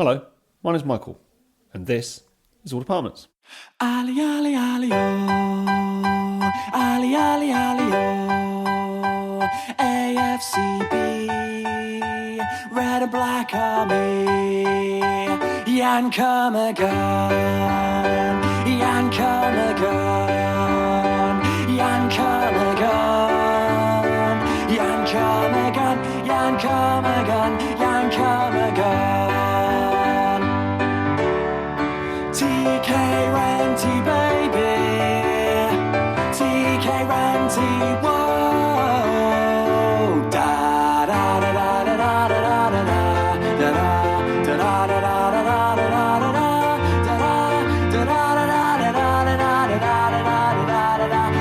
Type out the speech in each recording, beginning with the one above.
Hello, my name's Michael, and this is All Departments. Ali, Ali, Ali, oh. Ali, Ali, Ali, oh. AFCB, red and black army. Jan come again, Jan come again, Jan come again, Jan come again, Jan come again, Jan come again. TK Renty, baby. TK Renty, whoa. Da da da da da da da da da da da da da da da.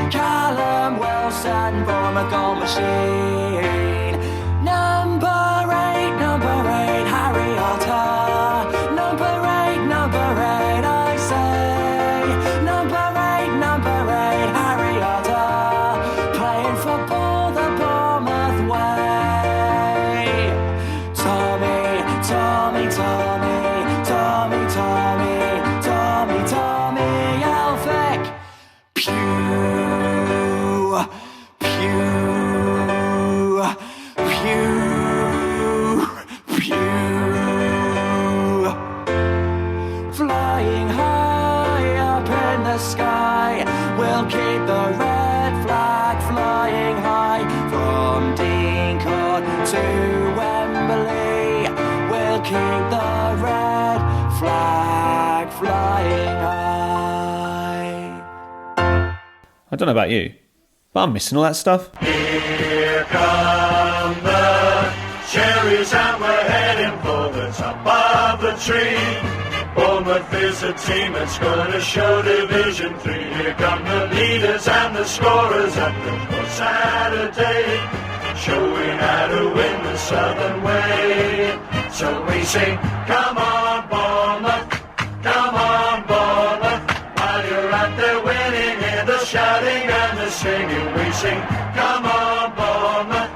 Callum Wilson, from a goal machine. Number eight, Harry Alter. Number eight, I say. Number eight, Harry Alter. Playing football the Bournemouth way. Tommy, Tommy, Tommy, Tommy, Tommy, Tommy, Tommy, Elphick. Pew, pew, pew, pew. Flying high up in the sky, we'll keep the red flag flying high. From Dean Court to Wembley, we'll keep the red flag flying high. I don't know about you, but I'm missing all that stuff. Here come the cherries and we're heading for the top of the tree. Bournemouth is a team that's going to show Division 3. Here come the leaders and the scorers at the first Saturday, showing how to win the Southern way. So we sing, come on Bournemouth, come on Bournemouth. While you're out there winning, hear the shouting and the singing. We sing, come on Bournemouth,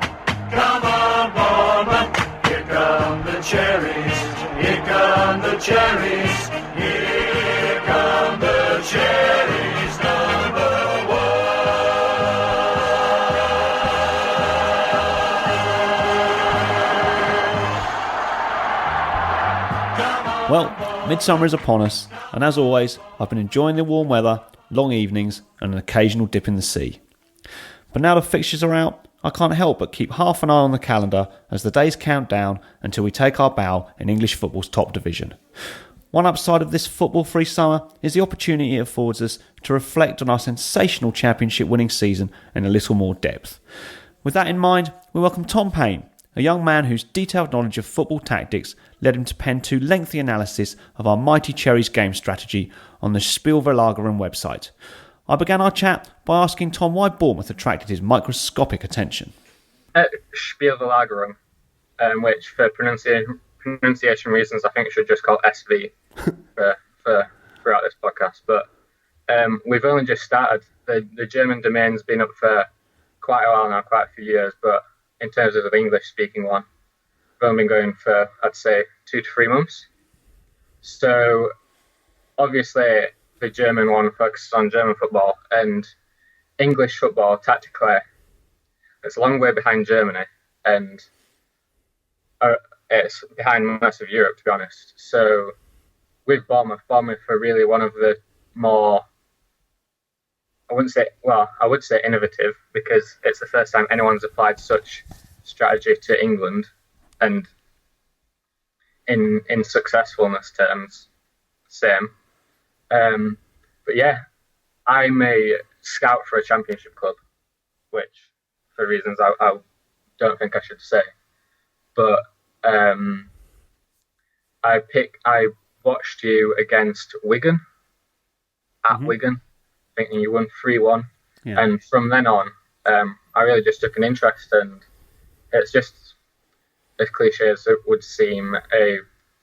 come on Bournemouth. Here come the cherries, here come the cherries, here come the cherries, number one. Well, midsummer is upon us, and as always, I've been enjoying the warm weather, long evenings, and an occasional dip in the sea. But now the fixtures are out, I can't help but keep half an eye on the calendar as the days count down until we take our bow in English football's top division. One upside of this football-free summer is the opportunity it affords us to reflect on our sensational championship-winning season in a little more depth. With that in mind, we welcome Tom Payne, a young man whose detailed knowledge of football tactics led him to pen two lengthy analyses of our Mighty Cherries game strategy on the Spielverlagerung website. I began our chat by asking Tom why Bournemouth attracted his microscopic attention. Spielverlagerung, which for pronunciation reasons I think should just call SV for throughout this podcast. But we've only just started. The German domain's been up for quite a while now, quite a few years, but in terms of the English-speaking one, we've only been going for, I'd say, 2 to 3 months. So, obviously, the German one focuses on German football, and English football, tactically, it's a long way behind Germany, and it's behind most of Europe, to be honest. So, with Bournemouth are really one of the more, I would say innovative, because it's the first time anyone's applied such strategy to England, and in successfulness terms, same. But yeah, I'm a scout for a championship club, which, for reasons I don't think I should say. But I watched you against Wigan, at Wigan, thinking you won 3-1. Yeah. And from then on, I really just took an interest, and it's just, as cliche as it would seem, a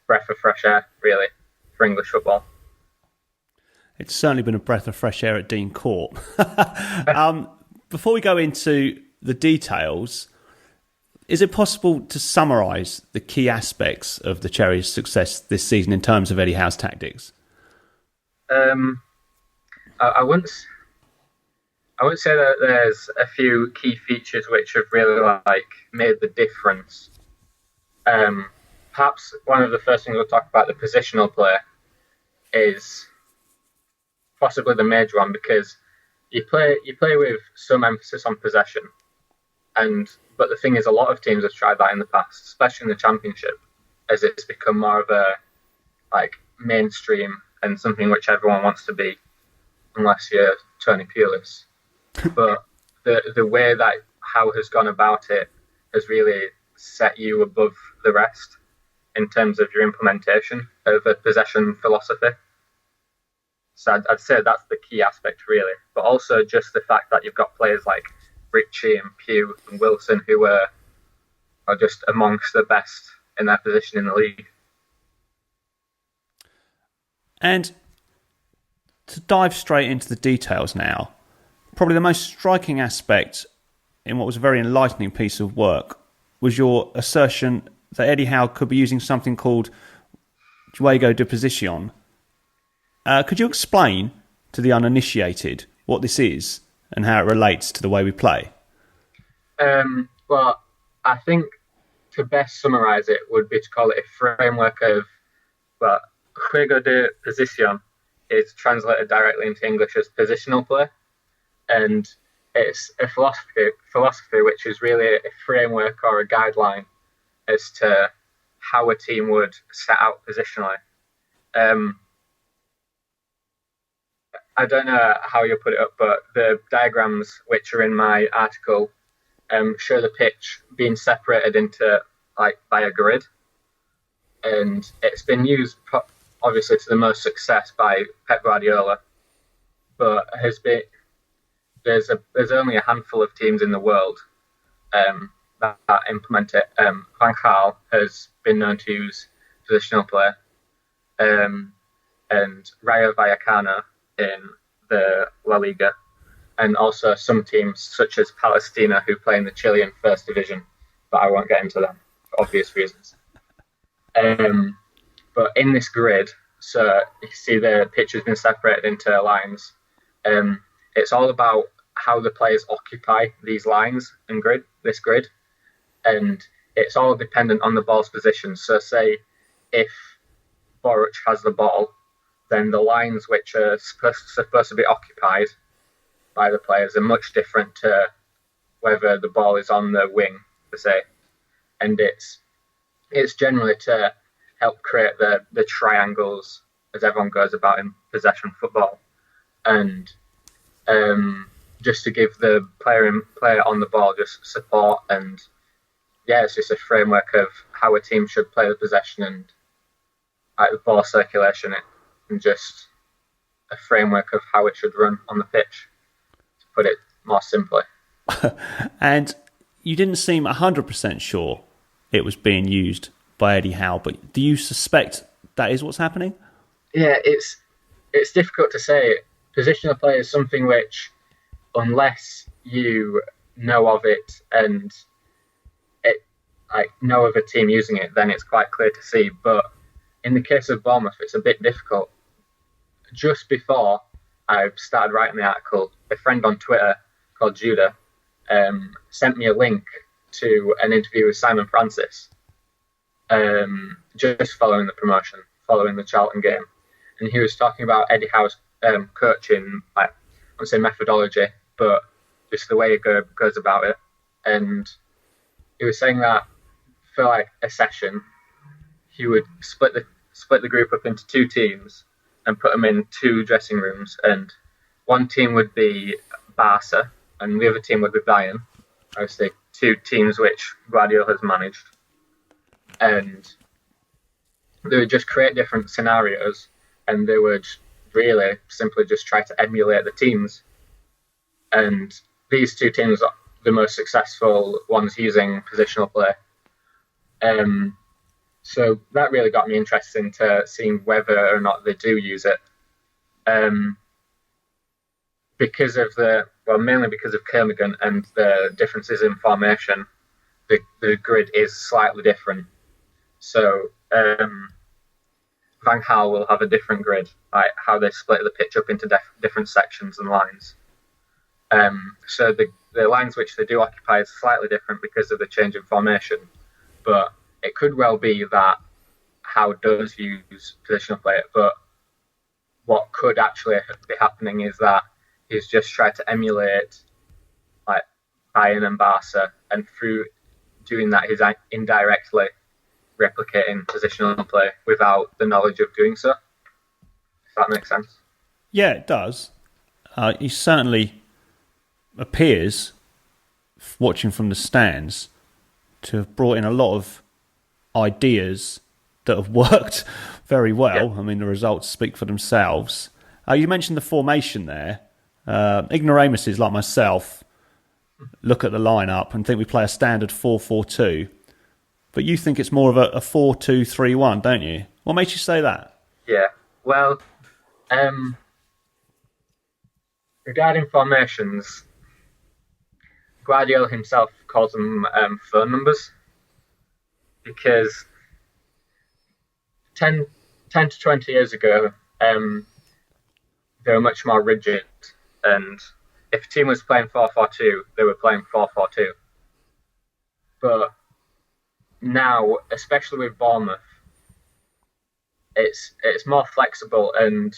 breath of fresh air, really, for English football. It's certainly been a breath of fresh air at Dean Court. Before we go into the details, is it possible to summarise the key aspects of the Cherries' success this season in terms of Eddie Howe's tactics? I wouldn't say that there's a few key features which have really made the difference. Perhaps one of the first things we'll talk about, the positional play, is possibly the major one, because you play with some emphasis on possession, but the thing is, a lot of teams have tried that in the past, especially in the Championship, as it's become more of a mainstream and something which everyone wants to be, unless you're Tony Pulis. But the way that Howe has gone about it has really set you above the rest in terms of your implementation of a possession philosophy. So I'd say that's the key aspect, really. But also just the fact that you've got players like Ritchie and Pugh and Wilson who are just amongst the best in their position in the league. And to dive straight into the details now, probably the most striking aspect in what was a very enlightening piece of work was your assertion that Eddie Howe could be using something called Juego de Posición. Could you explain to the uninitiated what this is and how it relates to the way we play? Well, I think to best summarise it would be to call it a framework of, Juego de Posición is translated directly into English as positional play. And it's a philosophy which is really a framework or a guideline as to how a team would set out positionally. I don't know how you put it up, but the diagrams which are in my article show the pitch being separated into by a grid, and it's been used obviously to the most success by Pep Guardiola, but there's only a handful of teams in the world that implement it. Van Gaal has been known to use positional play, and Rayo Vallecano in the La Liga, and also some teams such as Palestina who play in the Chilean First Division, but I won't get into them for obvious reasons. But in this grid, so you see the pitch has been separated into lines. It's all about how the players occupy these lines and this grid, and it's all dependent on the ball's position. So say if Boruc has the ball, then the lines which are supposed to be occupied by the players are much different to whether the ball is on the wing, per se. And it's generally to help create the triangles as everyone goes about in possession football, and just to give the player on the ball just support. And it's just a framework of how a team should play the possession and the ball circulation, and just a framework of how it should run on the pitch, to put it more simply. And you didn't seem 100% sure it was being used by Eddie Howe, but do you suspect that is what's happening? Yeah, it's difficult to say. Positional play is something which, unless you know of it and know of a team using it, then it's quite clear to see. But in the case of Bournemouth, it's a bit difficult. Just before I started writing the article, a friend on Twitter called Judah sent me a link to an interview with Simon Francis, just following the promotion, following the Charlton game. And he was talking about Eddie Howe's coaching, I won't say methodology, but just the way he goes about it. And he was saying that for a session, he would split the group up into two teams and put them in two dressing rooms, and one team would be Barca and the other team would be Bayern, obviously two teams which Guardiola has managed. And they would just create different scenarios, and they would really simply just try to emulate the teams. And these two teams are the most successful ones using positional play. So that really got me interested into seeing whether or not they do use it. Mainly because of Kermagant and the differences in formation, the grid is slightly different. So Van Gaal will have a different grid, like how they split the pitch up into different sections and lines. So the lines which they do occupy is slightly different because of the change in formation, but it could well be that Howe does use positional play, but what could actually be happening is that he's just tried to emulate like Bayern and Barca, and through doing that he's indirectly replicating positional play without the knowledge of doing so. If that makes sense. Yeah, it does. He certainly appears, watching from the stands, to have brought in a lot of ideas that have worked very well. Yeah. I mean, the results speak for themselves. You mentioned the formation there. Ignoramuses like myself look at the lineup and think we play a standard 4-4-2, but you think it's more of a 4-2-3-1, don't you? What makes you say that? Yeah, well, regarding formations, Guardiola himself calls them phone numbers, because 10 to 20 years ago, they were much more rigid, and if a team was playing 4-4-2, they were playing 4-4-2. But now, especially with Bournemouth, it's more flexible, and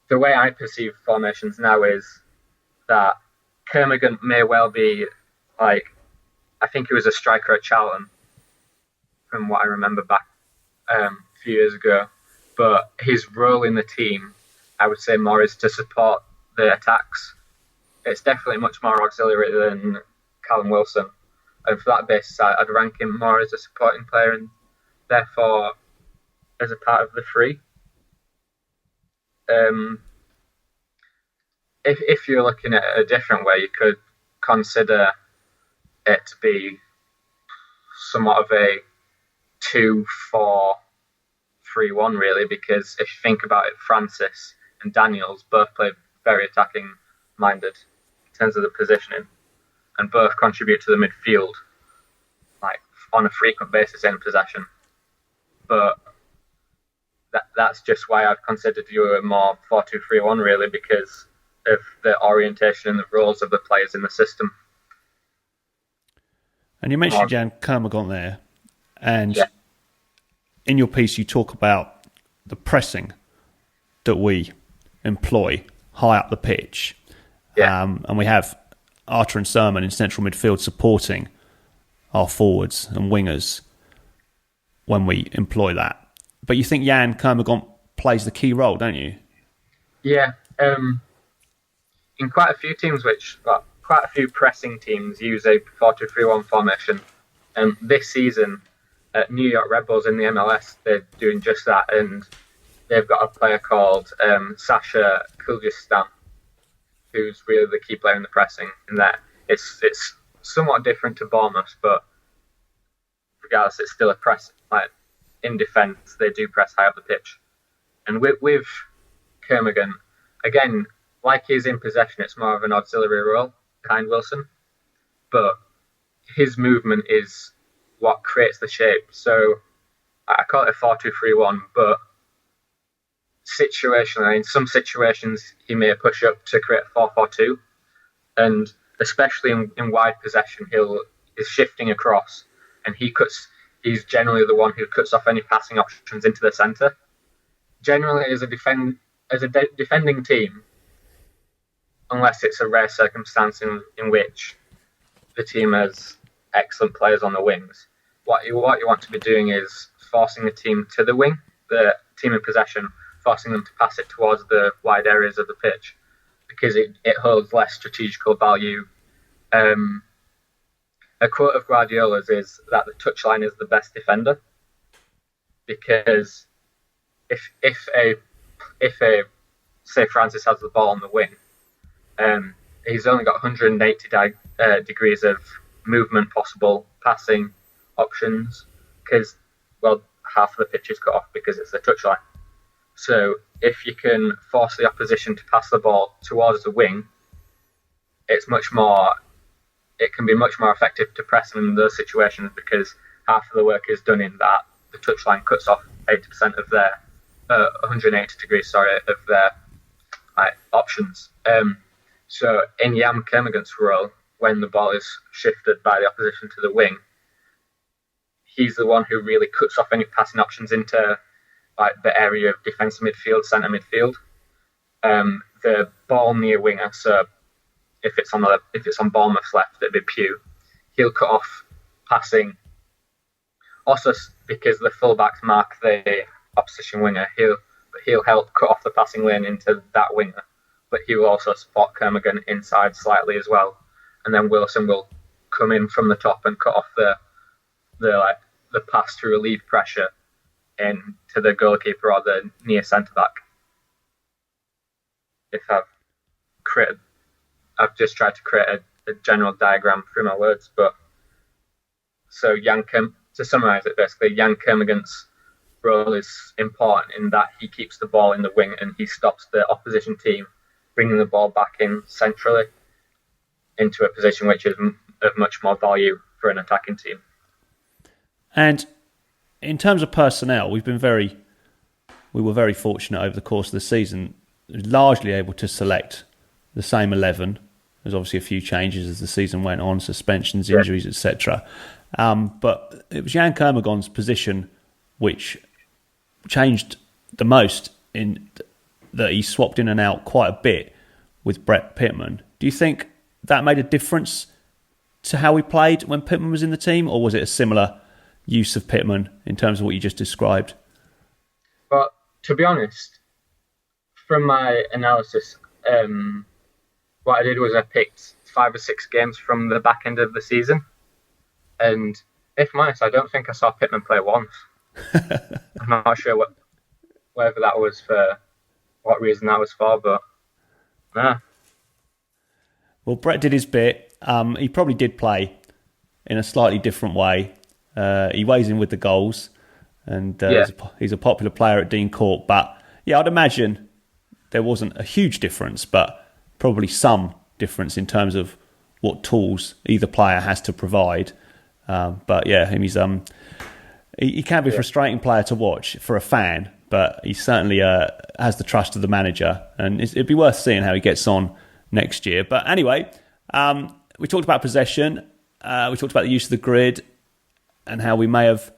the way I perceive formations now is that Kermorgant may well be, like, I think he was a striker at Charlton, from what I remember back a few years ago, but his role in the team, I would say more is to support the attacks. It's definitely much more auxiliary than Callum Wilson, and for that basis I'd rank him more as a supporting player and therefore as a part of the three. If you're looking at it a different way, you could consider it to be somewhat of a 2-4-3-1 really, because if you think about it, Francis and Daniels both play very attacking minded in terms of the positioning, and both contribute to the midfield like on a frequent basis in possession. But that's just why I've considered you a more 4-2-3-1 really, because of the orientation and the roles of the players in the system. And you mentioned Jan Kermorgant there, and in your piece you talk about the pressing that we employ high up the pitch. And we have Arter and Sermon in central midfield supporting our forwards and wingers when we employ that. But you think Jan Kermorgant plays the key role, don't you? Yeah. In quite a few teams, quite a few pressing teams use a 4-2-3-1 formation. This season at New York Red Bulls in the MLS, they're doing just that, and they've got a player called Sasha Kyrgyzstan, who's really the key player in the pressing. In that it's somewhat different to Bournemouth, but regardless, it's still a press. Like in defence, they do press high up the pitch, and with Kermorgant, again, like he's in possession, it's more of an auxiliary role behind Wilson, but his movement is what creates the shape. So I call it a 4-2-3-1, but situationally, in some situations, he may push up to create a 4-4-2, and especially in wide possession, he's shifting across, and he's generally the one who cuts off any passing options into the centre. Generally, as a defending team, unless it's a rare circumstance in which the team has excellent players on the wings, what you want to be doing is forcing the team to the wing, the team in possession, forcing them to pass it towards the wide areas of the pitch, because it holds less strategical value. A quote of Guardiola's is that the touchline is the best defender, because if a say Francis has the ball on the wing, he's only got 180 degrees of movement possible, passing options, because, well, half of the pitch is cut off because it's the touchline. So if you can force the opposition to pass the ball towards the wing, it's much more it can be much more effective to press them in those situations because half of the work is done in that. The touchline cuts off 80% of their 180 degrees, of their options. So in Jan Kermorgant's role, when the ball is shifted by the opposition to the wing, he's the one who really cuts off any passing options into the area of defensive midfield, centre midfield. The ball near winger, so if it's on Bournemouth's left, it'd be Pugh. He'll cut off passing. Also, because the fullbacks mark the opposition winger, he'll help cut off the passing lane into that winger. But he will also support Kermorgant inside slightly as well, and then Wilson will come in from the top and cut off the pass to relieve pressure in to the goalkeeper or the near centre back. If I've just tried to create a general diagram through my words, but so to summarise it, basically, Jan Kermorgant's role is important in that he keeps the ball in the wing and he stops the opposition team bringing the ball back in centrally into a position which is of much more value for an attacking team. And in terms of personnel, we were very fortunate over the course of the season, largely able to select the same 11. There's obviously a few changes as the season went on, suspensions, injuries, etc. But it was Jan Kermorgant's position which changed the most, in that he swapped in and out quite a bit with Brett Pitman. Do you think that made a difference to how we played when Pitman was in the team, or was it a similar use of Pitman in terms of what you just described? But to be honest, from my analysis, what I did was I picked 5 or 6 games from the back end of the season, and if I'm honest, I don't think I saw Pitman play once. I'm not sure whether that was for what reason that was for, but nah. Well, Brett did his bit. He probably did play in a slightly different way. He weighs in with the goals, and he's a popular player at Dean Court. But yeah, I'd imagine there wasn't a huge difference, but probably some difference in terms of what tools either player has to provide. But yeah, he can be a frustrating player to watch for a fan, but he certainly has the trust of the manager, and it'd be worth seeing how he gets on next year. But anyway, we talked about possession, we talked about the use of the grid, and how we may have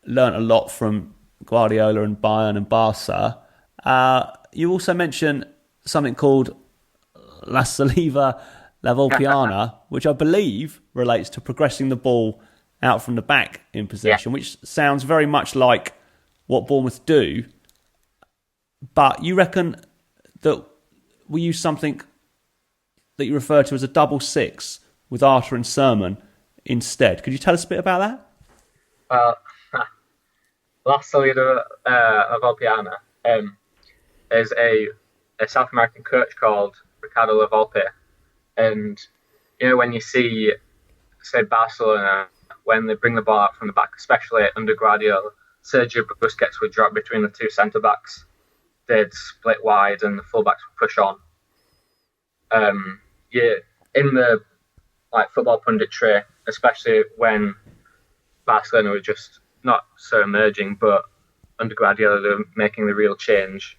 learnt a lot from Guardiola and Bayern and Barca. You also mentioned something called La Saliva La Volpiana, which I believe relates to progressing the ball out from the back in possession, which sounds very much like what Bournemouth do. But you reckon that we use something that you refer to as a double 6 with Arter and Sermon instead. Could you tell us a bit about that? La Salida La Volpiana is a South American coach called Ricardo La Volpe. And, when you see, say, Barcelona, when they bring the ball out from the back, especially under Guardiola, Sergio Busquets would drop between the 2 centre-backs. They'd split wide and the full-backs would push on. In the football punditry, especially when Barcelona were just not so emerging, but under Guardiola they were making the real change,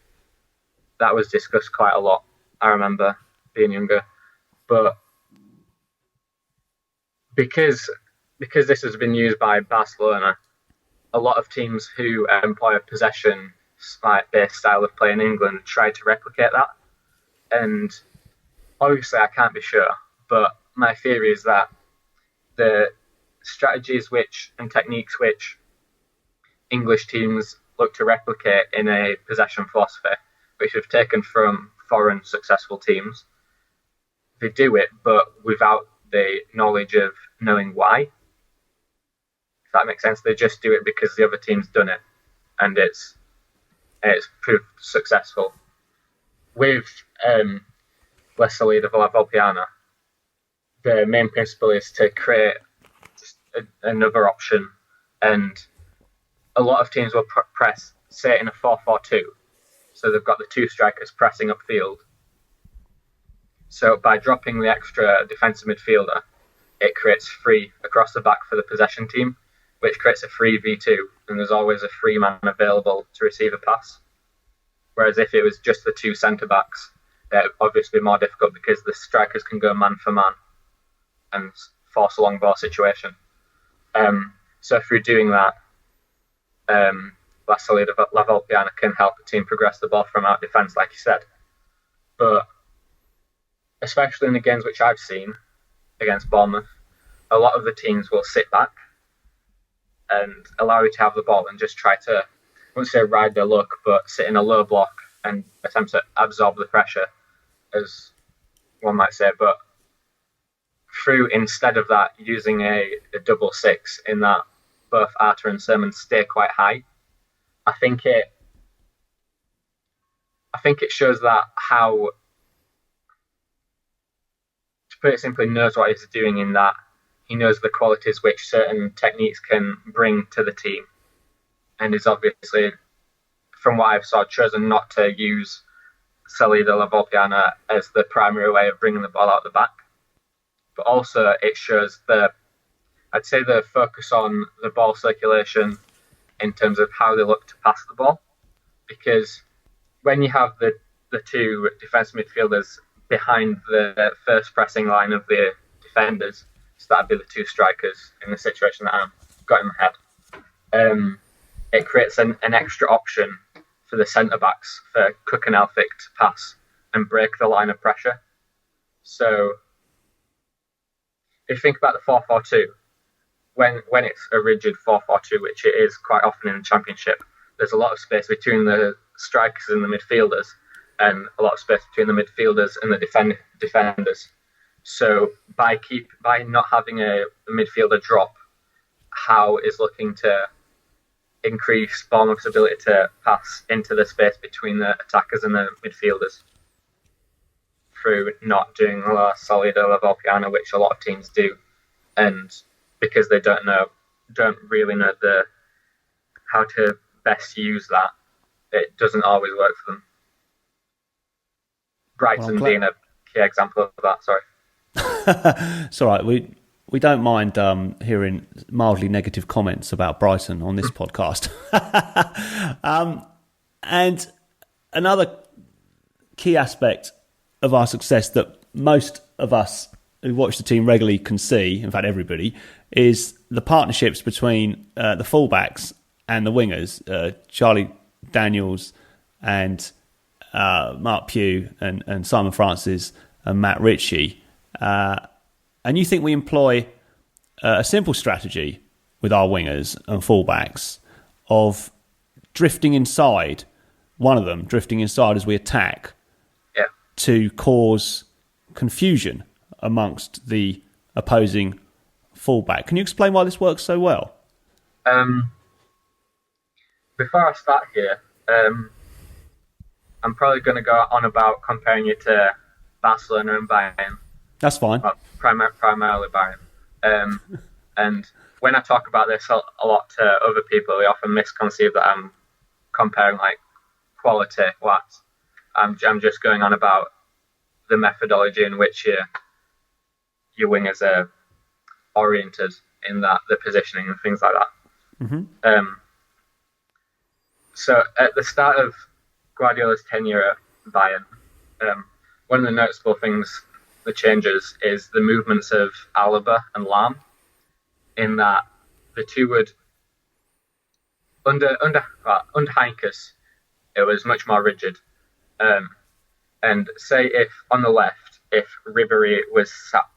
that was discussed quite a lot. I remember being younger. But because this has been used by Barcelona, a lot of teams who employ a possession-based style of play in England try to replicate that. And obviously I can't be sure, but my theory is that the strategies and techniques which English teams look to replicate in a possession philosophy, which have taken from foreign successful teams, they do it, but without the knowledge of knowing why. If that makes sense, they just do it because the other team's done it, and it's proved successful. With La Salida La Volpiana, the main principle is to create just another option, and a lot of teams will press, say, in a 4-4-2, so they've got the 2 strikers pressing upfield. So by dropping the extra defensive midfielder, it creates free across the back for the possession team, which creates a free V2, and there's always a free man available to receive a pass. Whereas if it was just the two centre-backs, it would obviously be more difficult because the strikers can go man for man and force a long ball situation. So through doing that, La Volpiana can help the team progress the ball from out defence, like you said. But especially in the games which I've seen against Bournemouth, a lot of the teams will sit back and allow you to have the ball and just try to, I wouldn't say ride their luck, but sit in a low block and attempt to absorb the pressure, as one might say. But through, instead of that, using a double six in that both Arter and Sermon stay quite high, I think it shows that how, to put it simply, knows what he's doing, in that he knows the qualities which certain techniques can bring to the team, and is obviously, from what I've saw, chosen not to use Salida La Volpiana as the primary way of bringing the ball out the back. But also it shows I'd say the focus on the ball circulation in terms of how they look to pass the ball, because when you have the two defensive midfielders behind the first pressing line of the defenders, so that'd be the two strikers in the situation that I've got in my head, it creates an extra option for the centre-backs, for Cook and Elphick, to pass and break the line of pressure. So if you think about the 4-4-2, when it's a rigid 4-4-2, which it is quite often in the Championship, there's a lot of space between the strikers and the midfielders, and a lot of space between the midfielders and the defenders. So by not having a midfielder drop, Howe is looking to increase Bournemouth's ability to pass into the space between the attackers and the midfielders through not doing La Salida La Volpiana, which a lot of teams do, and because they don't really know how to best use that, it doesn't always work for them. Brighton being a key example of that. Sorry. It's all right. We don't mind hearing mildly negative comments about Brighton on this podcast. And another key aspect of our success that most of us who watch the team regularly can see, in fact everybody, is the partnerships between the fullbacks and the wingers, Charlie Daniels and Mark Pugh and Simon Francis and Matt Ritchie. And you think we employ a simple strategy with our wingers and fullbacks of drifting inside, one of them drifting inside as we attack, to cause confusion amongst the opposing fullback. Can you explain why this works so well? Before I start here, I'm probably going to go on about comparing you to Barcelona and Bayern. That's fine. Well, primarily Bayern. And when I talk about this a lot to other people, they often misconceive that I'm comparing like quality. What? I'm just going on about the methodology in which your wingers are oriented, in that the positioning and things like that. Mm-hmm. So at the start of Guardiola's tenure at Bayern, one of the noticeable things, the changes, is the movements of Alaba and Lahm, in that the two would, under Heinkes, it was much more rigid. And say if on the left, if Ribéry was sat,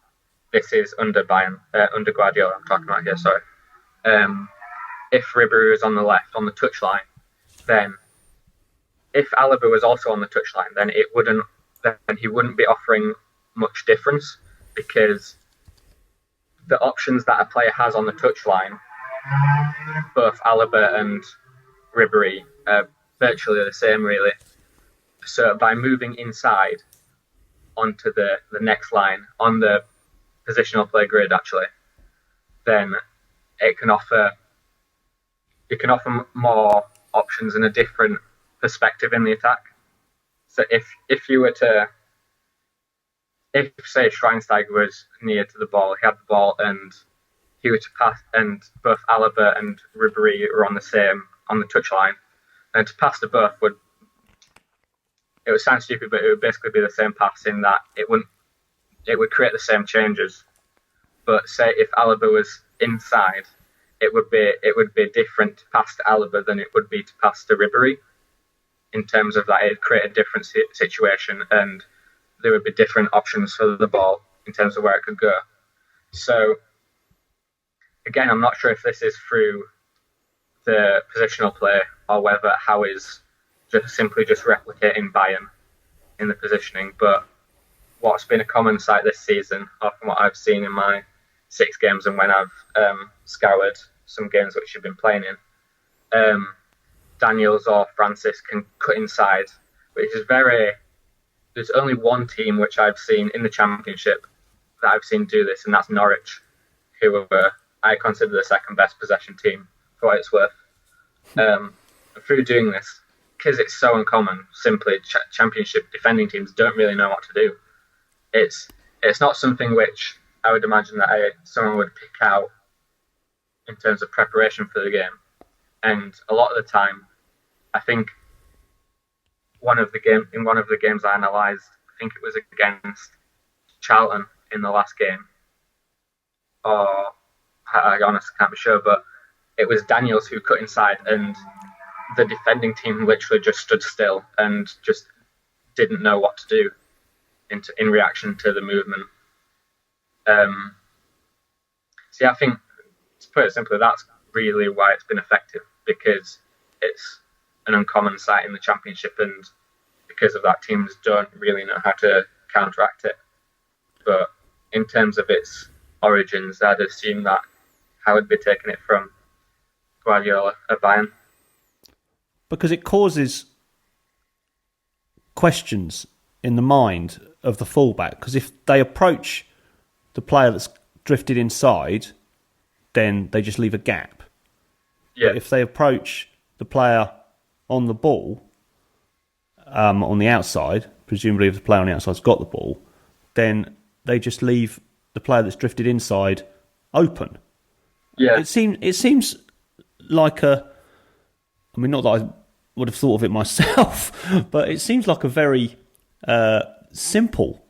this is under Bayern, under Guardiola I'm talking about here, sorry. If Ribéry was on the left, on the touchline, then if Alaba was also on the touchline, then he wouldn't be offering much difference, because the options that a player has on the touchline, both Alaba and Ribéry, are virtually the same, really. So by moving inside onto the next line, on the positional play grid actually, then it can offer more options and a different perspective in the attack. So if you were to if say Schweinsteiger was near to the ball, he had the ball, and he were to pass, and both Alaba and Ribéry were on the touchline, and to pass to both would sound stupid, but it would basically be the same pass in that it would create the same changes. But say if Alaba was inside, it would be different to pass to Alaba than it would be to pass to Ribéry. In terms of that, it'd create a different situation, and there would be different options for the ball in terms of where it could go. So, again, I'm not sure if this is through the positional play or whether Howe is simply replicating Bayern in the positioning. But what's been a common sight this season, or from what I've seen in my 6 games and when I've scoured some games which you've been playing in, Daniels or Francis can cut inside, which is there's only one team which I've seen in the Championship that I've seen do this, and that's Norwich, who I consider the second best possession team for what it's worth. Through doing this, because it's so uncommon, simply Championship defending teams don't really know what to do. It's not something which I would imagine that someone would pick out in terms of preparation for the game. And a lot of the time, I think in one of the games I analysed, I think it was against Charlton in the last game, or I honestly can't be sure, but it was Daniels who cut inside, and the defending team literally just stood still and just didn't know what to do in reaction to the movement. So yeah, I think, to put it simply, that's really why it's been effective, because it's an uncommon sight in the Championship, and because of that, teams don't really know how to counteract it. But in terms of its origins, I'd assume that Howe would be taking it from Guardiola at Bayern. Because it causes questions in the mind of the fullback. Because if they approach the player that's drifted inside, then they just leave a gap. Yeah. But if they approach the player on the ball, on the outside, presumably if the player on the outside's got the ball, then they just leave the player that's drifted inside open. Yeah. It seems like not that I would have thought of it myself, but it seems like a very simple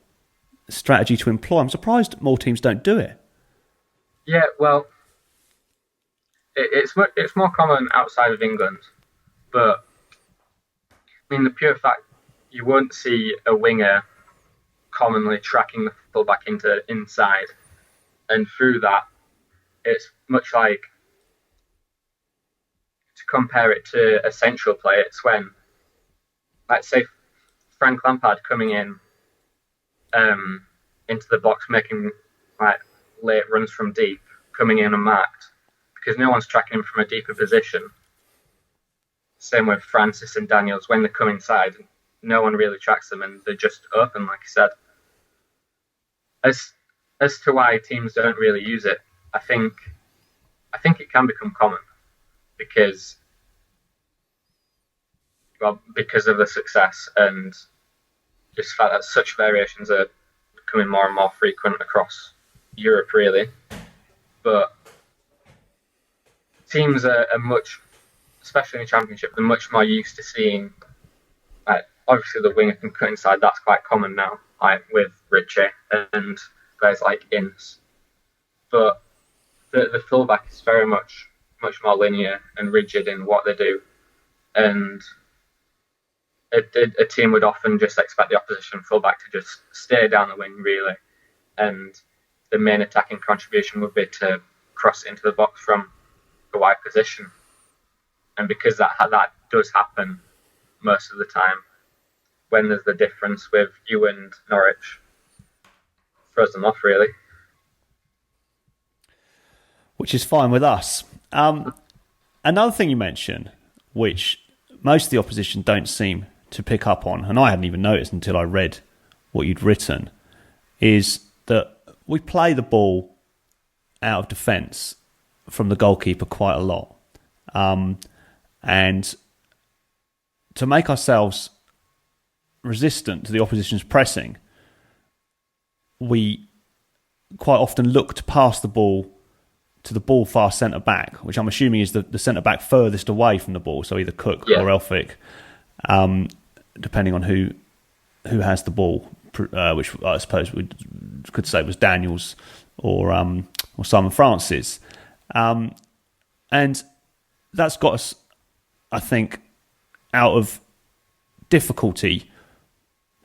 strategy to employ. I'm surprised more teams don't do it. Yeah, well, it's more common outside of England, but I mean, the pure fact you won't see a winger commonly tracking the fullback into inside, and through that, it's much like, to compare it to a central play, it's when, let's say, Frank Lampard coming in into the box, making late runs from deep, coming in unmarked, because no one's tracking him from a deeper position. Same with Francis and Daniels, when they come inside, no one really tracks them, and they're just open, like you said. As to why teams don't really use it, I think it can become common because of the success, and just the fact that such variations are becoming more and more frequent across Europe, really. But teams are much, especially in the Championship, they're much more used to seeing, obviously the winger can cut inside, that's quite common now, with Richie and guys like Ince. But the fullback is very much more linear and rigid in what they do. And a team would often just expect the opposition fullback to just stay down the wing, really. And the main attacking contribution would be to cross into the box from a wide position. And because that does happen most of the time, when there's the difference with you and Norwich, throws them off, really. Which is fine with us. Another thing you mentioned, which most of the opposition don't seem to pick up on, and I hadn't even noticed until I read what you'd written, is that we play the ball out of defence from the goalkeeper quite a lot. And to make ourselves resistant to the opposition's pressing, we quite often look to pass the ball to the ball fast centre back, which I'm assuming is the centre back furthest away from the ball, so either Cook or Elphick, depending on who has the ball, which I suppose we could say was Daniels or Simon Francis, and that's got us, I think, out of difficulty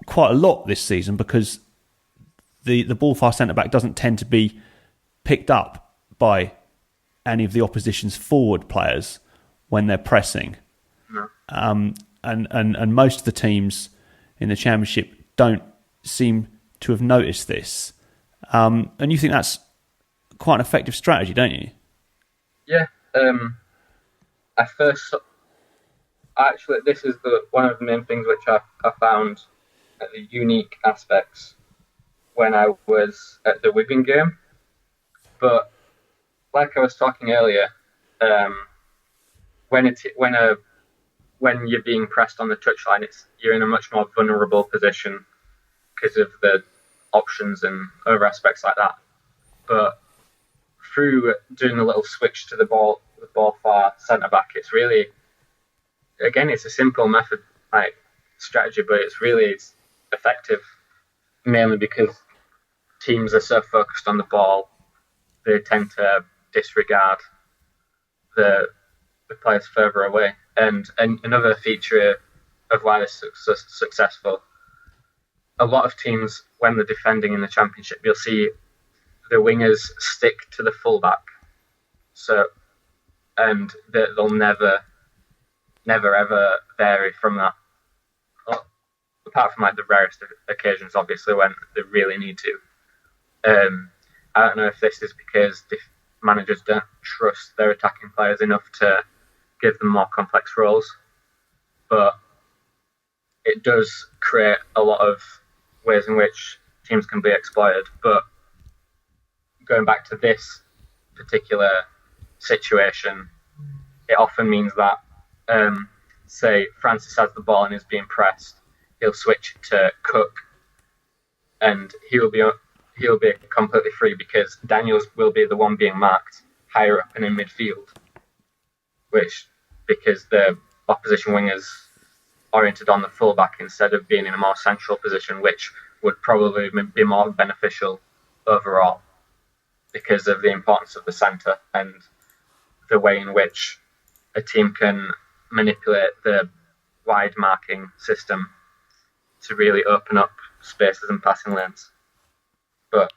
quite a lot this season, because the ball fast centre back doesn't tend to be picked up by any of the opposition's forward players when they're pressing. No. And most of the teams in the Championship don't seem to have noticed this. And you think that's quite an effective strategy, don't you? Yeah. Actually, this is one of the main things which I found the unique aspects when I was at the Wigan game. But like I was talking earlier, when you're being pressed on the touchline, you're in a much more vulnerable position because of the options and other aspects like that. But through doing a little switch to the ball far centre back, it's really, again, it's a simple method, like strategy, but it's effective, mainly because teams are so focused on the ball, they tend to disregard the players further away. And another feature of why they're successful, a lot of teams, when they're defending in the Championship, you'll see the wingers stick to the fullback. And they'll never ever vary from that. Apart from like the rarest occasions, obviously, when they really need to. I don't know if this is because managers don't trust their attacking players enough to give them more complex roles, but it does create a lot of ways in which teams can be exploited. But going back to this particular situation, it often means that, say, Francis has the ball and is being pressed, he'll switch to Cook, and he'll be completely free because Daniels will be the one being marked higher up and in midfield, because the opposition wingers oriented on the fullback instead of being in a more central position, which would probably be more beneficial overall because of the importance of the centre and the way in which a team can manipulate the wide marking system to really open up spaces and passing lanes. But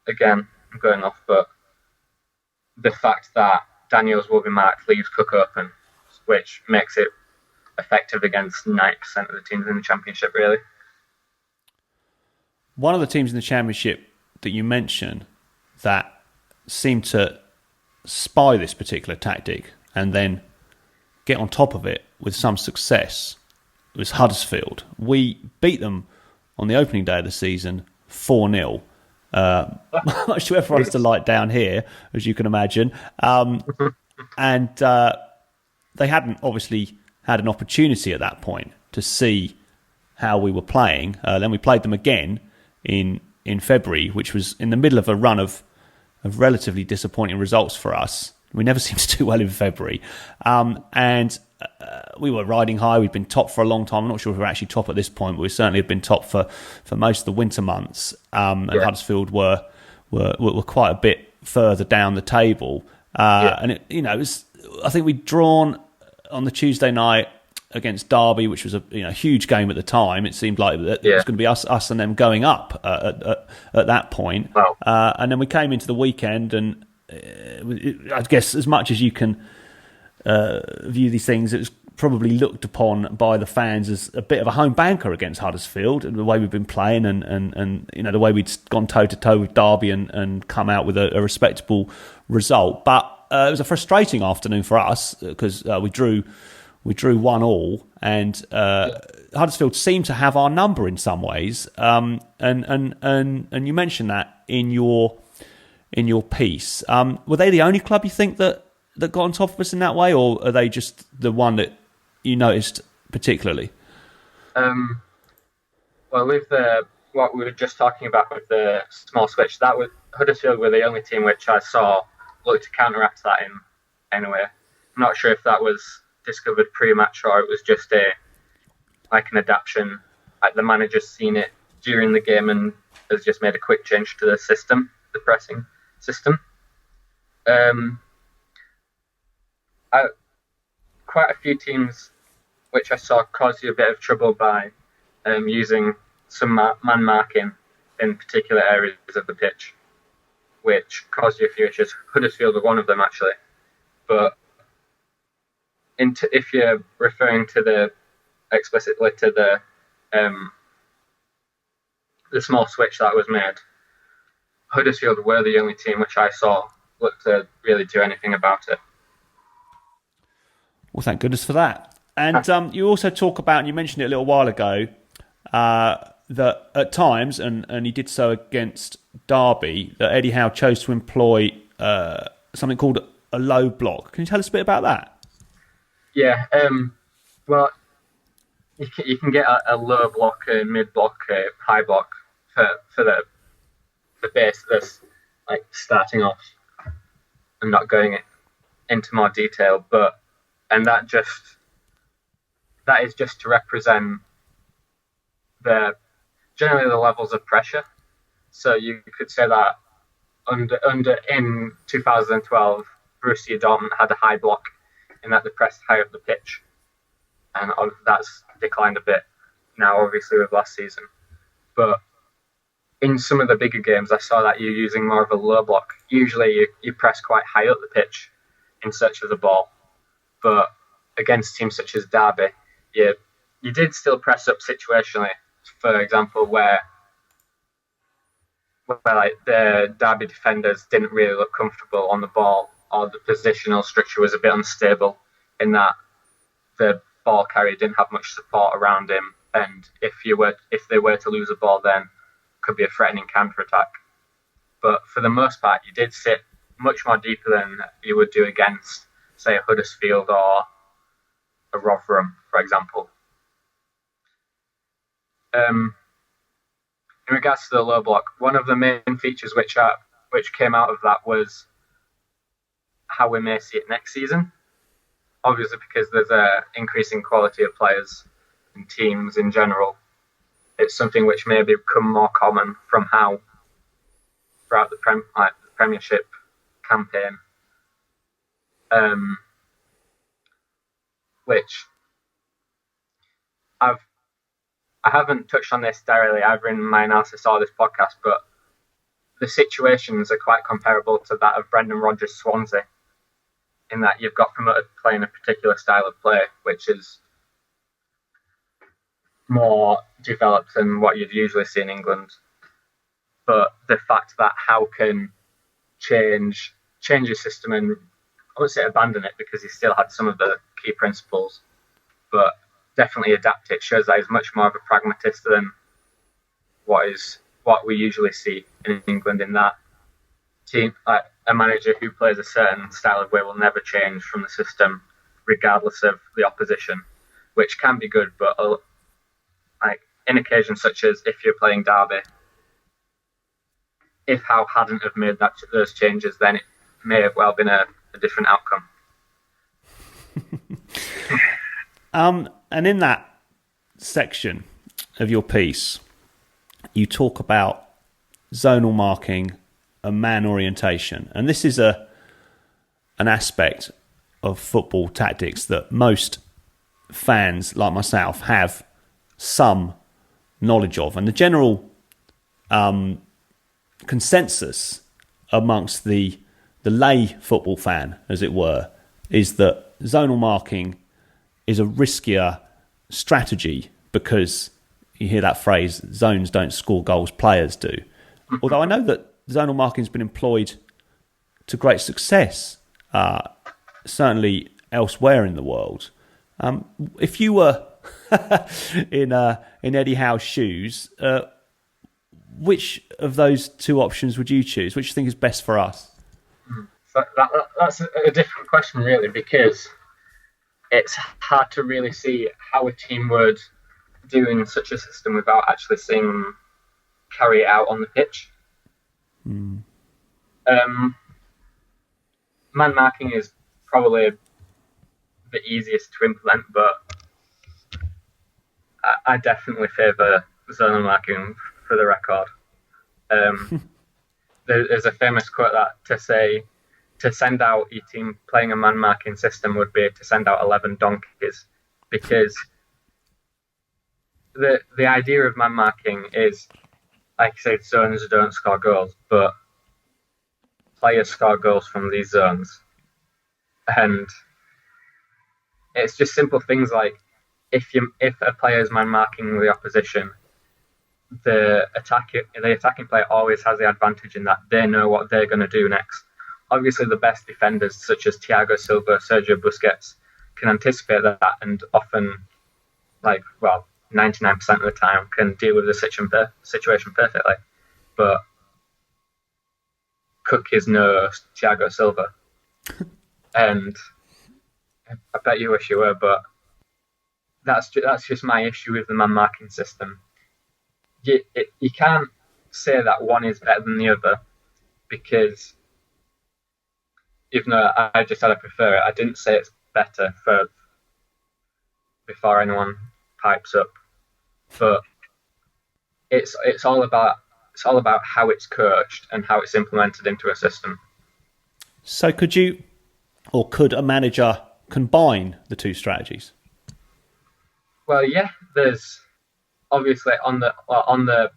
again, I'm going off, but the fact that Daniels will be marked leaves Cook open, which makes it effective against 90% of the teams in the Championship, really. One of the teams in the Championship that you mentioned that seemed to spy this particular tactic and then get on top of it with some success was Huddersfield. We beat them on the opening day of the season 4-0. Much to everyone's delight down here, as you can imagine. And they hadn't obviously had an opportunity at that point to see how we were playing. Then we played them again in February, which was in the middle of a run of relatively disappointing results for us. We never seemed to do well in February. And we were riding high. We'd been top for a long time. I'm not sure if we're actually top at this point, but we certainly had been top for most of the winter months. And Huddersfield were quite a bit further down the table. And it was, I think we'd drawn on the Tuesday night against Derby, which was a huge game at the time. It seemed like it was going to be us and them going up at that point. Wow. And then we came into the weekend, and I guess as much as you can view these things, it was probably looked upon by the fans as a bit of a home banker against Huddersfield, and the way we've been playing, and the way we'd gone toe to toe with Derby and come out with a respectable result. But it was a frustrating afternoon for us because we drew 1-1, and Huddersfield seemed to have our number in some ways. And you mentioned that in your piece. Were they the only club you think that got on top of us in that way, or are they just the one that you noticed particularly? Well, with the what we were just talking about with the small switch, that was Huddersfield were the only team which I saw look to counteract that in any way. I'm not sure if that was discovered pre-match or it was just an adaptation. Like the manager's seen it during the game and has just made a quick change to the system, the pressing system. Quite a few teams which I saw cause you a bit of trouble by using some man marking in particular areas of the pitch, which caused you a few issues. Huddersfield were one of them, actually. But if you're referring to explicitly to the small switch that was made, Huddersfield were the only team which I saw look to really do anything about it. Well, thank goodness for that. And you also talk about, and you mentioned it a little while ago, that at times, and he did so against Derby, that Eddie Howe chose to employ something called a low block. Can you tell us a bit about that? Yeah, well, you can get a low block, a mid block, a high block for the base. That's like starting off. I'm not going into more detail, and that is just to represent generally the levels of pressure. So you could say that in 2012, Borussia Dortmund had a high block in that they pressed high up the pitch, and that's declined a bit now, obviously with last season. But in some of the bigger games, I saw that you're using more of a low block. Usually you press quite high up the pitch in search of the ball, but against teams such as Derby, you did still press up situationally. For example, where like the Derby defenders didn't really look comfortable on the ball, or the positional structure was a bit unstable in that the ball carrier didn't have much support around him, and if they were to lose a ball, then could be a threatening counter-attack. But for the most part, you did sit much more deeper than you would do against, say, a Huddersfield or a Rotherham, for example. In regards to the low block, one of the main features which came out of that was how we may see it next season. Obviously, because there's a increasing quality of players and teams in general, it's something which may become more common from how throughout the Premiership campaign, which I haven't touched on this directly either in my analysis or this podcast, but the situations are quite comparable to that of Brendan Rodgers' Swansea, in that you've got promoted playing a particular style of play, which is more developed than what you'd usually see in England. But the fact that Howe can change your system, and I wouldn't say abandon it because he still had some of the key principles, but definitely adapt it, shows that he's much more of a pragmatist than what we usually see in England, in that team, like a manager who plays a certain style of way will never change from the system regardless of the opposition, which can be good, but like in occasions such as if you're playing Derby, if Howe hadn't have made those changes, then it may have well been a different outcome. And in that section of your piece, you talk about zonal marking and man orientation. And this is an aspect of football tactics that most fans like myself have some knowledge of. And the general consensus amongst the lay football fan, as it were, is that zonal marking is a riskier strategy because you hear that phrase, zones don't score goals, players do. Although I know that zonal marking has been employed to great success, certainly elsewhere in the world. If you were in Eddie Howe's shoes, which of those two options would you choose? Which do you think is best for us? So that's a different question, really, because it's hard to really see how a team would do in such a system without actually seeing carry it out on the pitch. Man marking is probably the easiest to implement, but I definitely favour zonal marking for the record. There's a famous quote that to send out your team playing a man marking system would be to send out 11 donkeys, because the idea of man marking is, like I said, zones don't score goals, but players score goals from these zones. And it's just simple things like if a player is man marking the opposition, the attacking player always has the advantage in that they know what they're going to do next. Obviously, the best defenders, such as Thiago Silva, Sergio Busquets, can anticipate that and often, 99% of the time, can deal with the situation perfectly. But Cook is no Thiago Silva. And I bet you wish you were, but that's just my issue with the man marking system. You can't say that one is better than the other, because even though I just said I prefer it, I didn't say it's better before anyone pipes up. But it's all about how it's coached and how it's implemented into a system. So could a manager combine the two strategies? Well, yeah. There's obviously on the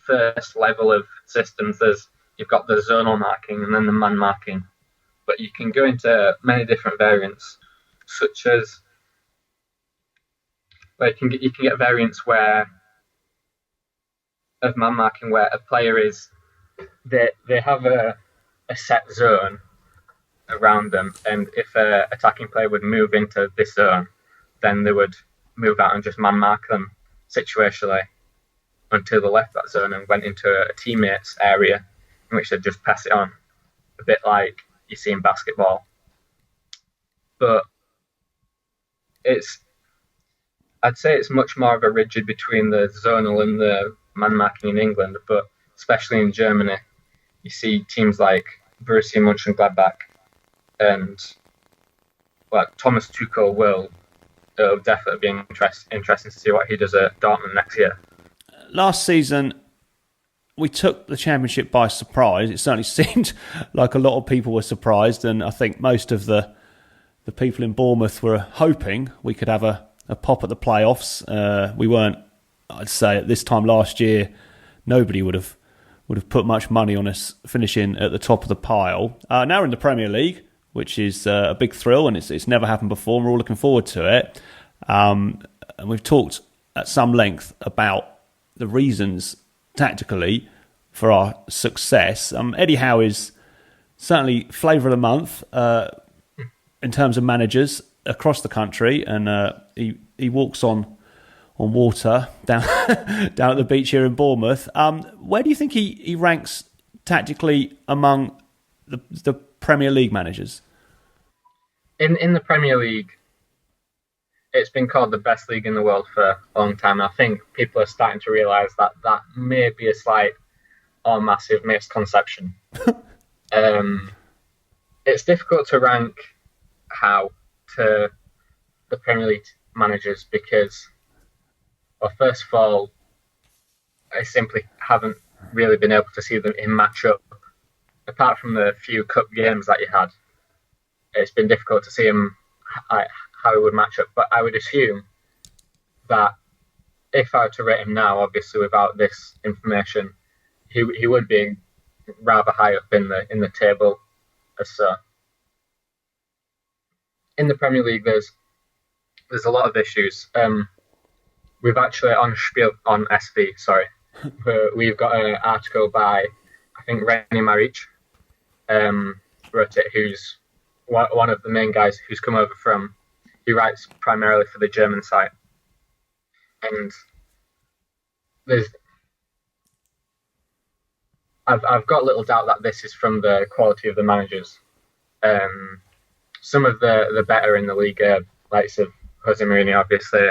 first level of systems, you've got the zonal marking and then the man marking, but you can go into many different variants, such as you can get variants of man marking where a player they have a set zone around them, and if an attacking player would move into this zone, then they would move out and just man mark them situationally until they left that zone and went into a teammate's area, in which they'd just pass it on, a bit like you see in basketball. But I'd say it's much more of a rigid between the zonal and the man marking in England, but especially in Germany, you see teams like Borussia Mönchengladbach and Thomas Tuchel it'll definitely be interesting to see what he does at Dortmund next year. Last season, we took the championship by surprise. It certainly seemed like a lot of people were surprised, and I think most of the people in Bournemouth were hoping we could have a pop at the playoffs. We weren't. I'd say at this time last year, nobody would have put much money on us finishing at the top of the pile. Now we're in the Premier League, which is a big thrill, and it's never happened before, and we're all looking forward to it. And we've talked at some length about the reasons tactically for our success. Eddie Howe is certainly flavour of the month in terms of managers across the country, and he walks on water down at the beach here in Bournemouth. Where do you think he ranks tactically among the Premier League managers? In the Premier League, it's been called the best league in the world for a long time. I think people are starting to realise that may be a slight or massive misconception. It's difficult to rank Howe to the Premier League managers because, well, first of all, I simply haven't really been able to see them in match up. Apart from the few cup games that you had, it's been difficult to see him how he would match up. But I would assume that if I were to rate him now, obviously without this information, he would be rather high up in the table as so. In the Premier League, there's a lot of issues. We've actually on SV, we've got an article by I think René Maric, wrote it, who's one of the main guys who's come over from. He writes primarily for the German site, and I've got little doubt that this is from the quality of the managers. Some of the better in the league are likes of Jose Mourinho, obviously,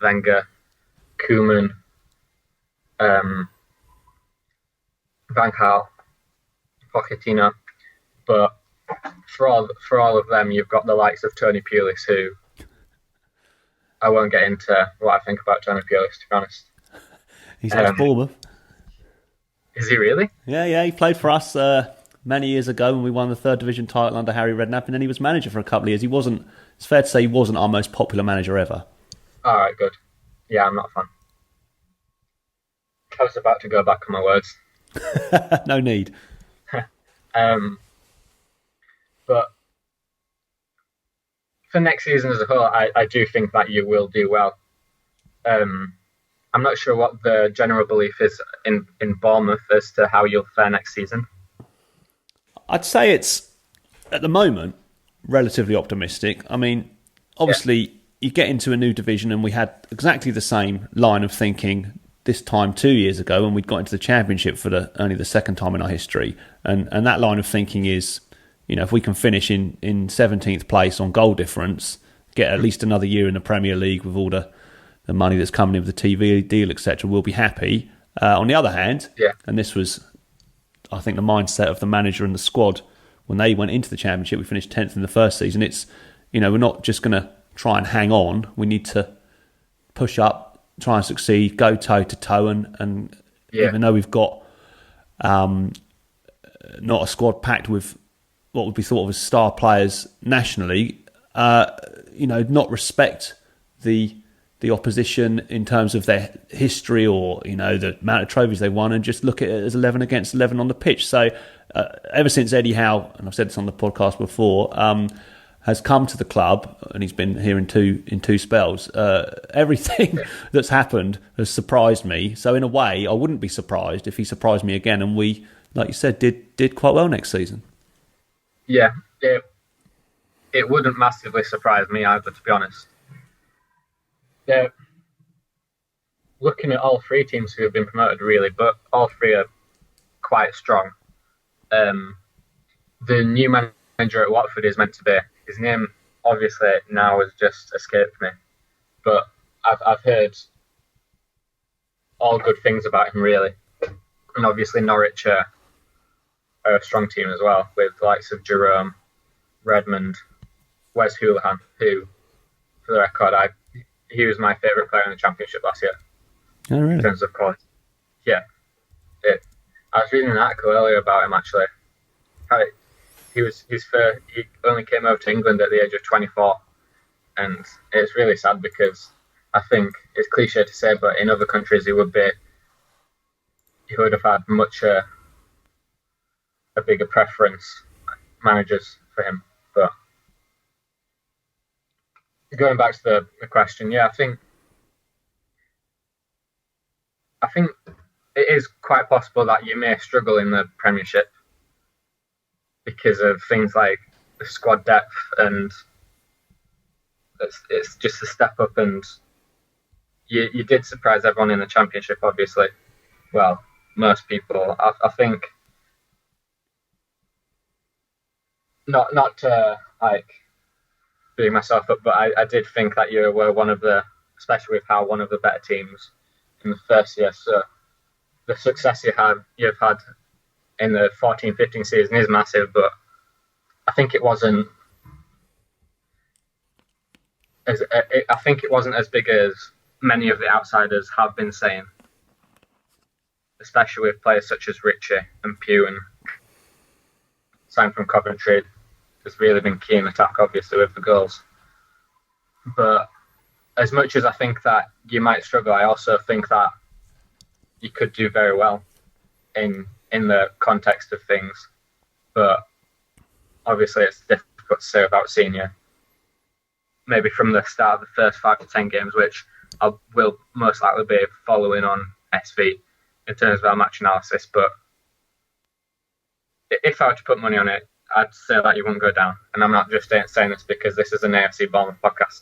Wenger, Koeman, Van Gaal, Pochettino, but for all of them, you've got the likes of Tony Pulis, who I won't get into what I think about Tony Pulis, to be honest. He's ex-Bournemouth. Is he really? Yeah, he played for us many years ago when we won the 3rd Division title under Harry Redknapp, and then he was manager for a couple of years. It's fair to say he wasn't our most popular manager ever. All right, good. Yeah, I'm not a fan. I was about to go back on my words. No need. But for next season as a whole, I do think that you will do well. I'm not sure what the general belief is in Bournemouth as to how you'll fare next season. I'd say it's, at the moment, relatively optimistic. I mean, obviously, you get into a new division, and we had exactly the same line of thinking this time 2 years ago when we'd got into the Championship for only the second time in our history. And that line of thinking is, if we can finish in 17th place on goal difference, get at least another year in the Premier League with all the money that's coming in with the TV deal, etc., we'll be happy. On the other hand, and this was, I think, the mindset of the manager and the squad when they went into the Championship, we finished 10th in the first season. It's, we're not just going to try and hang on. We need to push up, try and succeed, go toe to toe, and even though we've got not a squad packed with what would be thought of as star players nationally, not respect the opposition in terms of their history or the amount of trophies they won, and just look at it as 11 against 11 on the pitch. So ever since Eddie Howe, and I've said this on the podcast before, has come to the club, and he's been here in two spells, everything that's happened has surprised me. So in a way, I wouldn't be surprised if he surprised me again, and we, like you said, did quite well next season. Yeah, it wouldn't massively surprise me either, to be honest. Looking at all three teams who have been promoted, really, but all three are quite strong. The new manager at Watford is meant to be. His name, obviously, now has just escaped me, but I've heard all good things about him, really. And obviously, Norwich are a strong team as well, with the likes of Jerome, Redmond, Wes Hoolahan, who, for the record, he was my favourite player in the Championship last year. Oh, really? In terms of quality. Yeah. I was reading an article earlier about him, actually. He only came over to England at the age of 24. And it's really sad because I think it's cliche to say, but in other countries he would have had much a bigger preference, managers for him. But going back to the question, I think it is quite possible that you may struggle in the Premiership because of things like the squad depth, and it's just a step up. And you did surprise everyone in the Championship, obviously. Well, most people. I think not to being myself up, but I did think that you were one of the, especially with how one of the better teams in the first year. So the success you've had in the 14-15 season is massive, but I think it wasn't as big as many of the outsiders have been saying, especially with players such as Ritchie and Pugh, and signed from Coventry, has really been key in attack, obviously, with the goals. But as much as I think that you might struggle, I also think that you could do very well in the context of things. But obviously it's difficult to say without seeing you maybe from the start of the first 5 to 10 games, which I will most likely be following on SV in terms of our match analysis. But if I were to put money on it, I'd say that you won't go down. And I'm not just saying this because this is an AFC Bournemouth podcast.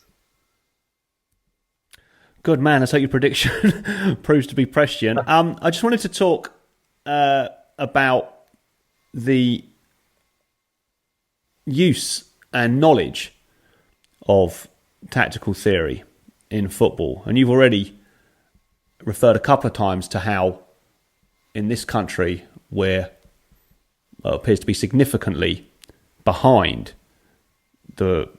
Good man. Let's hope your prediction proves to be prescient. I just wanted to talk about the use and knowledge of tactical theory in football. And you've already referred a couple of times to how in this country we're appears to be significantly behind the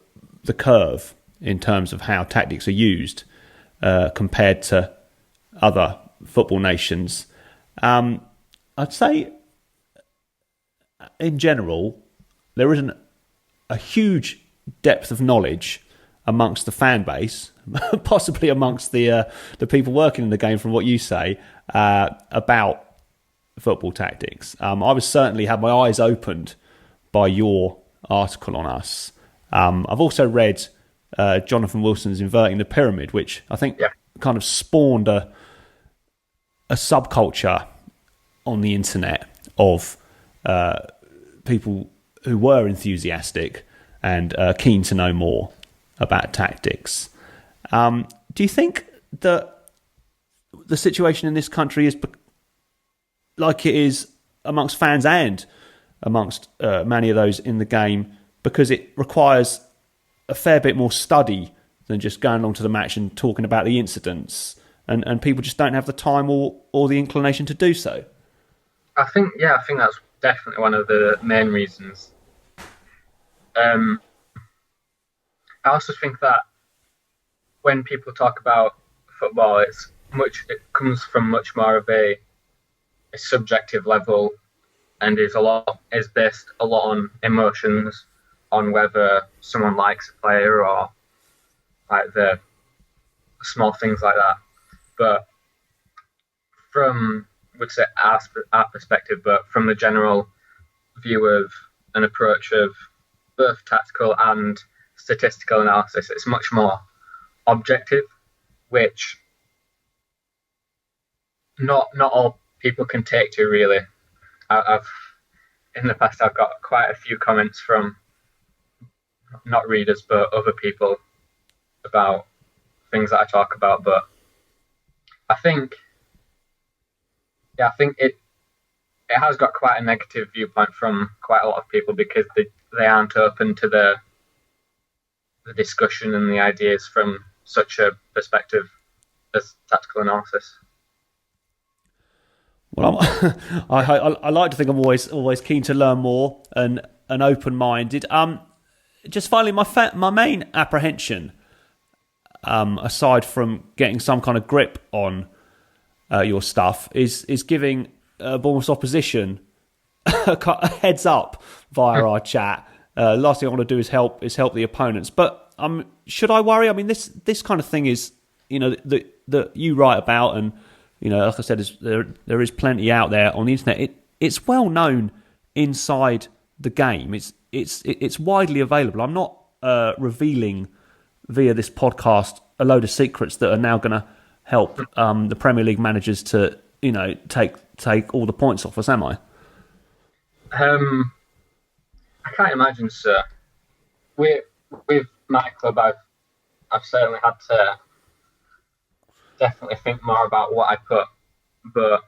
curve in terms of how tactics are used compared to other football nations. I'd say, in general, there isn't a huge depth of knowledge amongst the fan base, possibly amongst the people working in the game, from what you say, about football tactics. I was certainly had my eyes opened by your article on us. I've also read Jonathan Wilson's Inverting the Pyramid, which I think kind of spawned a subculture on the internet of people who were enthusiastic and keen to know more about tactics. Do you think that the situation in this country is like it is amongst fans and amongst many of those in the game, because it requires a fair bit more study than just going along to the match and talking about the incidents, and people just don't have the time or the inclination to do so? I think that's definitely one of the main reasons. I also think that when people talk about football, it comes from much more of a subjective level, and is based a lot on emotions, on whether someone likes a player or like the small things like that. But from, would say, our perspective, but from the general view of an approach of both tactical and statistical analysis, it's much more objective, which not all people can take to, really. In the past I've got quite a few comments from not readers but other people about things that I talk about, but I think it has got quite a negative viewpoint from quite a lot of people, because they aren't open to the discussion and the ideas from such a perspective as tactical analysis. Well, I like to think I'm always keen to learn more and open-minded. Just finally, my main apprehension, aside from getting some kind of grip on your stuff, is giving Bournemouth's opposition a heads up via our chat. Last thing I want to do is help the opponents. But should I worry? I mean, this kind of thing is, that you write about, and like I said, there is plenty out there on the internet. It's well known inside the game. It's widely available. I'm not revealing via this podcast a load of secrets that are now going to help the Premier League managers to take all the points off us, am I? I can't imagine, sir. With my club, I've certainly had to definitely think more about what I put, but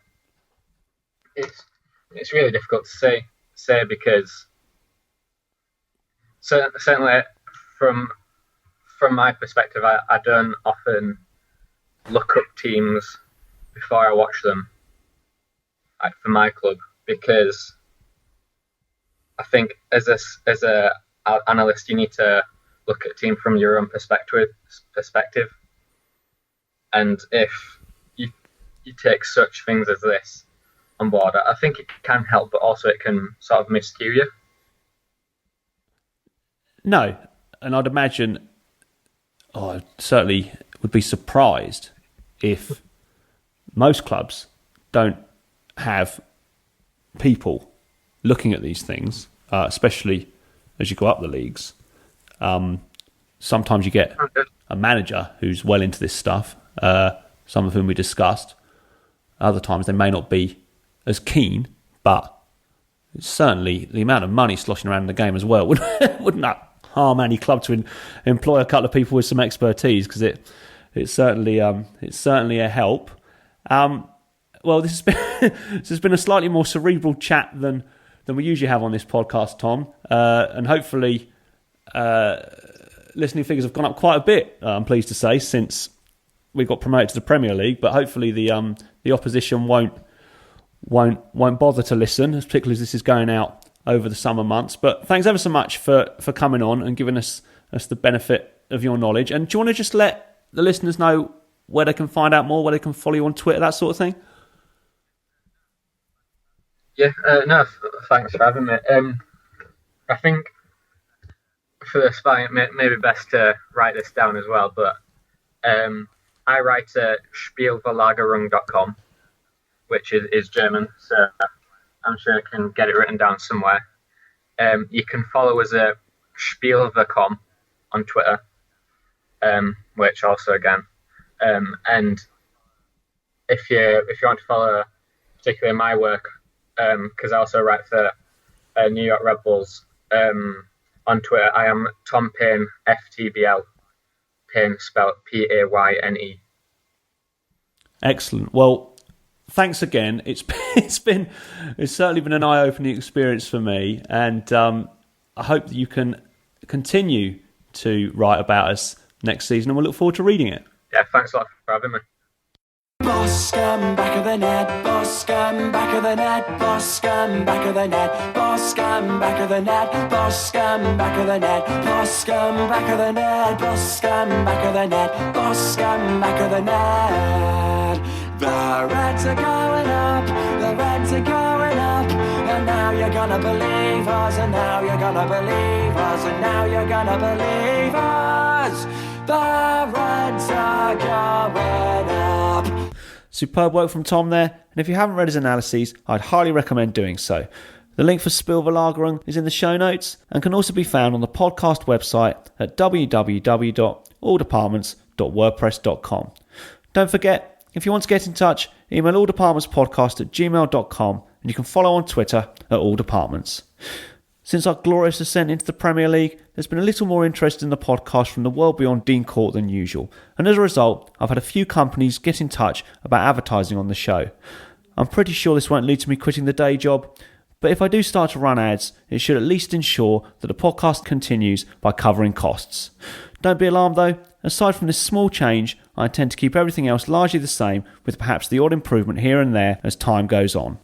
it's really difficult to say because certainly from my perspective, I don't often look up teams before I watch them, like for my club, because I think as a analyst, you need to look at a team from your own perspective. And if you take such things as this on board, I think it can help, but also it can sort of miscue you. No, and I'd imagine, I certainly would be surprised if most clubs don't have people looking at these things, especially as you go up the leagues. Sometimes you get a manager who's well into this stuff, some of whom we discussed. Other times they may not be as keen, but certainly the amount of money sloshing around in the game as well wouldn't that harm any club to employ a couple of people with some expertise, because it's certainly a help. Well, this has been a slightly more cerebral chat than we usually have on this podcast, Tom, and hopefully listening figures have gone up quite a bit, I'm pleased to say, since we got promoted to the Premier League, but hopefully the opposition won't bother to listen, particularly as this is going out over the summer months. But thanks ever so much for coming on and giving us the benefit of your knowledge. And do you want to just let the listeners know where they can find out more, where they can follow you on Twitter, that sort of thing? Yeah, thanks for having me. I think for the spelling, it may be best to write this down as well, but I write at spielverlagerung.com, which is German, so I'm sure I can get it written down somewhere. You can follow us at Spielvercom on Twitter, which also again, and if you want to follow particularly my work, because I also write for New York Red Bulls, on Twitter I am Tom Payne, FTBL, Payne spelled Payne. Excellent. Well, thanks again. It's certainly been an eye-opening experience for me, and I hope that you can continue to write about us next season, and we'll look forward to reading it. Yeah, thanks a lot for having me. Boscombe, back of the net, Boscombe, back of the net, Boscombe, back of the net, Boscombe, back of the net, Boscombe, back of the net, Boscombe, back of the net, Boscombe, back of the net, Boscombe, back of the net. The Reds are going up, the Reds are going up, and now you're gonna believe us, and now you're gonna believe us, and now you're gonna believe us. The Reds are going up. Superb work from Tom there, and if you haven't read his analyses, I'd highly recommend doing so. The link for Spielverlagerung is in the show notes and can also be found on the podcast website at www.alldepartments.wordpress.com. Don't forget, if you want to get in touch, email alldepartmentspodcast@gmail.com, and you can follow on Twitter at alldepartments. Since our glorious ascent into the Premier League, there's been a little more interest in the podcast from the world beyond Dean Court than usual, and as a result, I've had a few companies get in touch about advertising on the show. I'm pretty sure this won't lead to me quitting the day job, but if I do start to run ads, it should at least ensure that the podcast continues by covering costs. Don't be alarmed though, aside from this small change, I intend to keep everything else largely the same, with perhaps the odd improvement here and there as time goes on.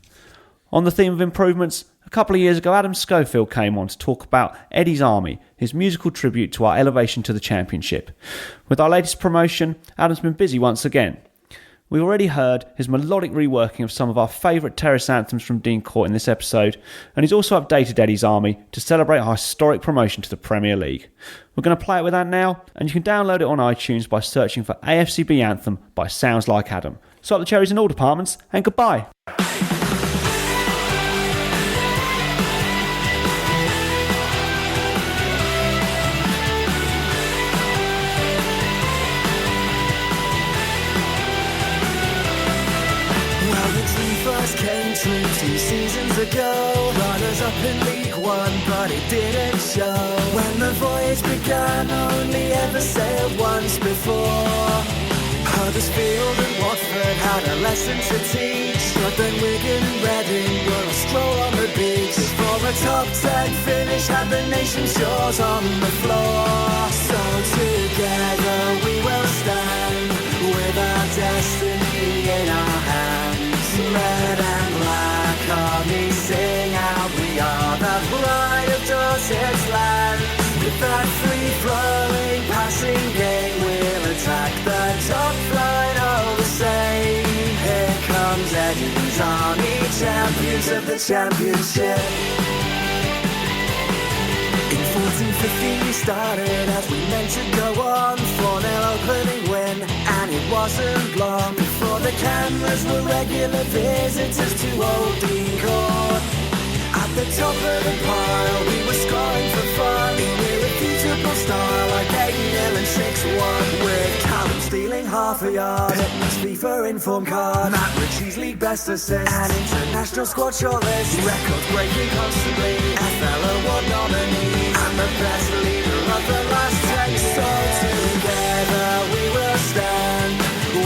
On the theme of improvements, a couple of years ago Adam Schofield came on to talk about Eddie's Army, his musical tribute to our elevation to the Championship. With our latest promotion, Adam's been busy once again. We already heard his melodic reworking of some of our favourite terrace anthems from Dean Court in this episode, and he's also updated Eddie's Army to celebrate our historic promotion to the Premier League. We're going to play it with that now, and you can download it on iTunes by searching for AFCB Anthem by Sounds Like Adam. So up the cherries in all departments, and goodbye. Came through 2 seasons ago, runners up in League One, but it didn't show. When the voyage began, only ever sailed once before. Huddersfield and Watford had a lesson to teach, but then Wigan and Reading were a stroll on the beach. For a top 10 finish had the nation's shores on the floor. So together we will stand, with our destiny in our hands. Red and black army sing out, we are the pride of Dorset's land. With that free-flowing passing game, we'll attack the top flight of the same. Here comes Eddie's Army, champions of the Championship. In 14-15 we started as we meant to go on, 4-0 opening win, and it wasn't long before the cameras were regular visitors to Old Dean Court. At the top of the pile we were scoring for fun, in irrefutable style like 8-0 and 6-1, with Callum stealing half a yard, Pittman's FIFA inform card, Matt Ritchie's league best assist, and international squad shortlist, records breaking constantly, FL Award nominee, and the best leader of the last 10 years. So together we will stand,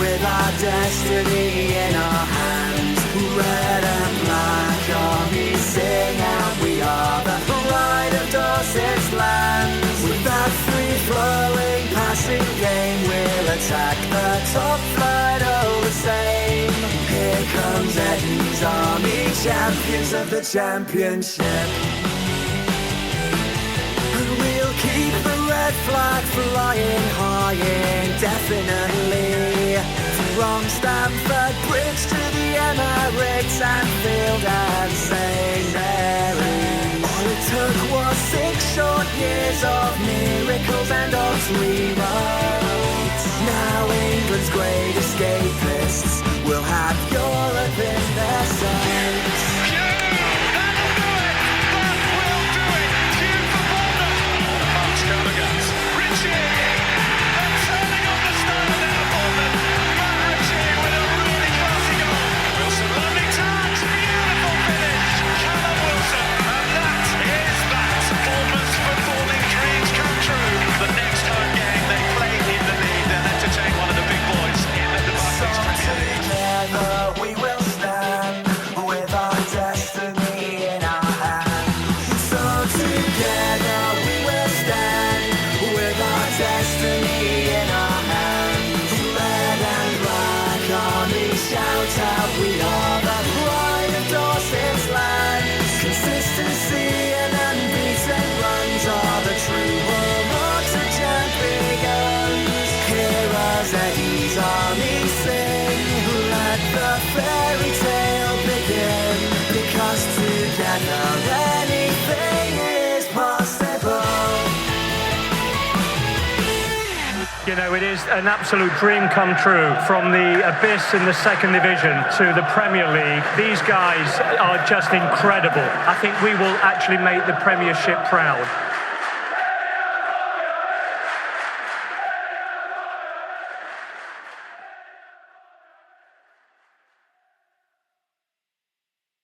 with our destiny in our hands. Red and black army sing out, we are the pride of Dorset's land. With that free-flowing passing game, we'll attack the the top flight all the same. Here comes Eddie's army, champions of the championship. And we'll keep the red flag flying high indefinitely. From Stamford Bridge to the Emirates, Anfield and St Mary's. All it took was 6 short years of miracles and odds rewrites. Now England's great escapists will have Europe in their sights. That'll do it! That will do it! Hugh for Bournemouth! Mark Scarlett, Ritchie! They're turning on the style now, Bournemouth! Matt Ritchie with a really classy goal! Wilson, lovely touch! Beautiful finish! Callum Wilson! And that is that! Bournemouth's footballing dreams come true! The next home game they play in the league, they'll entertain one of the big boys in the Barclays Premier League. Together we will stand with our destiny in our hands. So together we will stand with our destiny in our hands. Red and black army shout out, we are the pride of Dorset's land. Consistency and unbeaten runs are the true hallmarks of champions. Hear us Eddie's army sing, let the fairy tale begin, because together anything is possible. You know, it is an absolute dream come true. From the abyss in the second division to the Premier League, these guys are just incredible. I think we will actually make the Premiership proud.